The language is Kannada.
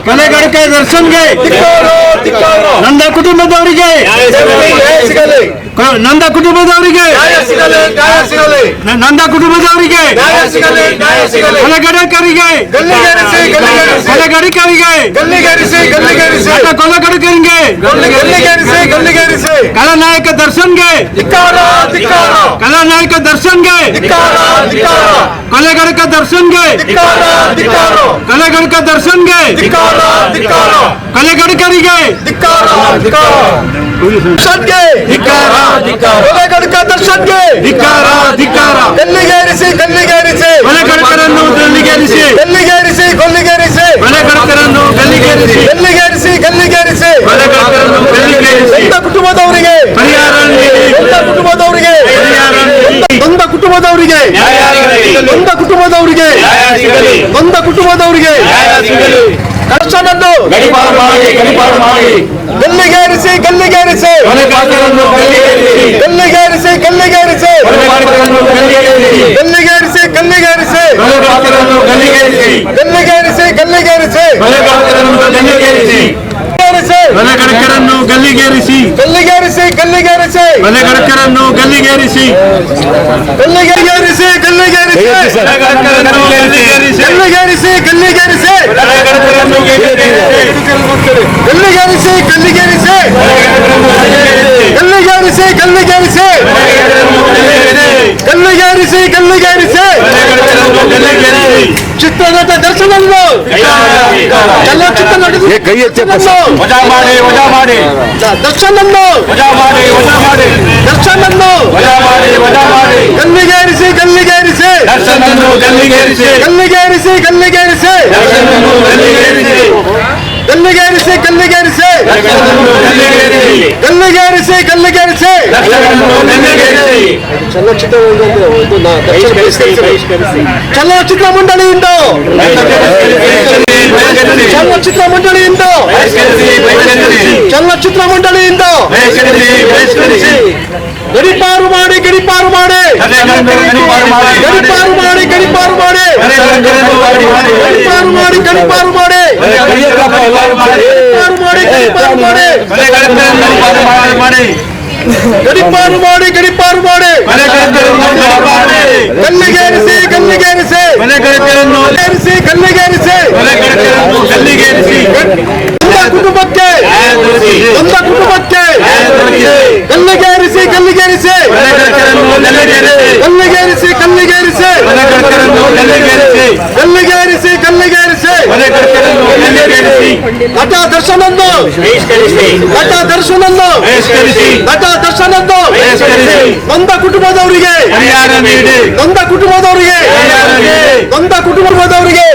ಕಲೆಗಡಕ ದರ್ಶನ್ಗೆ, ನಂದ ಕುಟುಂಬದವರಿಗೆ, ನಂದ ಕುಟುಂಬದವರಿಗೆ, ನಂದ ಕುಟುಂಬದವರಿಗೆ, ಕಲೆಗಡಕರಿಗೆ, ಕಲೆಗಡಕರಿಗೆ, ಕೊಲೆಗಡಕರಿಗೆ, ಕಲಾನಾಯಕ ದರ್ಶನ್ಗೆ, ಕಲಾನಾಯಕ ದರ್ಶನ್ಗೆ, ಕೊಲೆಗಡಕ ದರ್ಶನ್ಗೆ, ಕಲೆಗಡಕ ದರ್ಶನ್ಗೆ, ಕಲೆಗಡಕರಿಗೆ, ಕೊಲೆಗಡಕ ದರ್ಶನ್ಗೆ ಗಲ್ಲಿಗೇರಿಸಿ ಕೊಲೆಗಡಕರನ್ನು ಗಲ್ಲಿಗೇರಿಸಿ, ಕೊಲೆಗಡಕರನ್ನು ಗಲ್ಲಿಗೇರಿಸಿ, ಕೊಲೆಗಡಕರನ್ನು ಗಲ್ಲಿಗೇರಿಸಿ, ಕುಟುಂಬದವರಿಗೆ ಪರಿಹಾರ ನೀಡಿ, ಕುಟುಂಬದವರಿಗೆ ನೊಂದ ಕುಟುಂಬದವರಿಗೆ ನೊಂದ ಕುಟುಂಬದವರಿಗೆ ನೊಂದ ಕುಟುಂಬದವರಿಗೆ ದರ್ಶನನ್ನು ಗಲ್ಲಿಗೇರಿಸಿ ಗಲ್ಲಿಗೇರಿಸಿ ಗಲ್ಲಿಗೇರಿಸಿ ಗಲ್ಲಿಗೇರಿಸಿ ಗಲ್ಲಿಗೇರಿಸಿ ಗಲ್ಲಿಗೇರಿಸಿ ಗಲ್ಲಿಗೇರಿಸಿ ಗಲ್ಲಿಗೇರಿಸಿ ಕೊಲೆಗಡಕರನ್ನು ಗಲ್ಲಿಗೇರಿಸಿ, ಗಲ್ಲಿಗೇರಿಸಿ ಗಲ್ಲಿಗೇರಿಸಿ ಕೊಲೆಗಡಕರನ್ನು ಗಲ್ಲಿಗೇರಿಸಿ, ಗಲ್ಲಿಗೇರಿಸಿ ಗಲ್ಲಿಗೇರಿಸಿ ಗಲ್ಲಿಗೇರಿಸಿ ಗಲ್ಲಿಗೇರಿಸಿ ಗಲ್ಲಿಗೇರಿಸಿ ಗಲ್ಲಿಗೇರಿಸಿ ಗಲ್ಲಿಗೇರಿಸಿ ಗಲ್ಲಿಗೇರಿಸಿ ಗಲ್ಲಿಗೇರಿಸಿ ಗಲ್ಲಿಗೇರಿಸಿ ಚಿತ್ರನಟ ದರ್ಶನನ್ನು ಚಲನಚಿತ್ರ ನಟ ವಜಾ ಮಾಡಿ, ವಜಾ ಮಾಡಿ, ದರ್ಶನನ್ನು ವಜಾ ಮಾಡಿ, ವಜಾ ಮಾಡಿ, ದರ್ಶನನ್ನು ವಜಾ ಮಾಡಿ, ವಜಾ ಮಾಡಿ, ಗಲ್ಲಿಗೇರಿಸಿ ಗಲ್ಲಿಗೇರಿಸಿ ದರ್ಶನನ್ನು ಗಲ್ಲಿಗೇರಿಸಿ, ಗಲ್ಲಿಗೇರಿಸಿ ಗಲ್ಲಿಗೇರಿಸಿ ದರ್ಶನನ್ನು ಗಲ್ಲಿಗೇರಿಸಿ, ಗಲ್ಲಿಗೇರಿಸಿ ಗಲ್ಲಿಗೇರಿಸಿ ದರ್ಶನನ್ನು ಗಲ್ಲಿಗೇರಿಸಿ, ಗಲ್ಲಿಗೇರಿಸಿ ಗಲ್ಲಿಗೇರಿಸಿ ದರ್ಶನನ್ನು ಗಲ್ಲಿಗೇರಿಸಿ, ಚಲನಚಿತ್ರ ಚಲನಚಿತ್ರ ಮಂಡಳಿಯಿಂದ ಚಲನಚಿತ್ರ ಮಂಡಳಿಯಿಂದ ಚಲನಚಿತ್ರ ಮಂಡಳಿಯಿಂದ ಗಡಿಪಾರು ಮಾಡಿ ಗಡಿಪಾರು ಮಾಡಿ ಗಡಿಪಾರು ಮಾಡಿ ಗಡಿಪಾರು ಮಾಡಿ ಗಡಿಪಾರು ಮಾಡಿ ಗಡಿಪಾರು ಮಾಡಿ ಗಡಿಪಾರು ಮಾಡಿ ಗಡಿಪಾರು ಮಾಡಿ ಗಡಿಪಾರು ಮಾಡಿ ಗಡಿಪಾರು ಮಾಡಿ ಗಲ್ಲಿಗೇರಿಸಿ ಗಲ್ಲಿಗೇರಿಸಿ ಗಲ್ಲಿಗೇರಿಸಿ ಗಲ್ಲಿಗೇರಿಸಿ ಗಲ್ಲಿಗೇರಿಸಿ, ಕುಟುಂಬಕ್ಕೆ ಒಂದ ಕುಟುಂಬಕ್ಕೆ ಗಲ್ಲಿಗೇರಿಸಿ ಗಲ್ಲಿಗೇರಿಸಿ ಗಲ್ಲಿಗೇರಿಸಿ ಗಲ್ಲಿಗೇರಿಸಿ ಗಲ್ಲಿಗೇರಿಸಿ ಗಲ್ಲಿಗೇರಿಸಿ ನಟ ದರ್ಶನನ್ನು ನಟ ದರ್ಶನನ್ನು ನಟ ದರ್ಶನನ್ನು ನೊಂದ ಕುಟುಂಬದವರಿಗೆ ಪರಿಹಾರ ನೀಡಿ, ನೊಂದ ಕುಟುಂಬದವರಿಗೆ ನೊಂದ ಕುಟುಂಬದವರಿಗೆ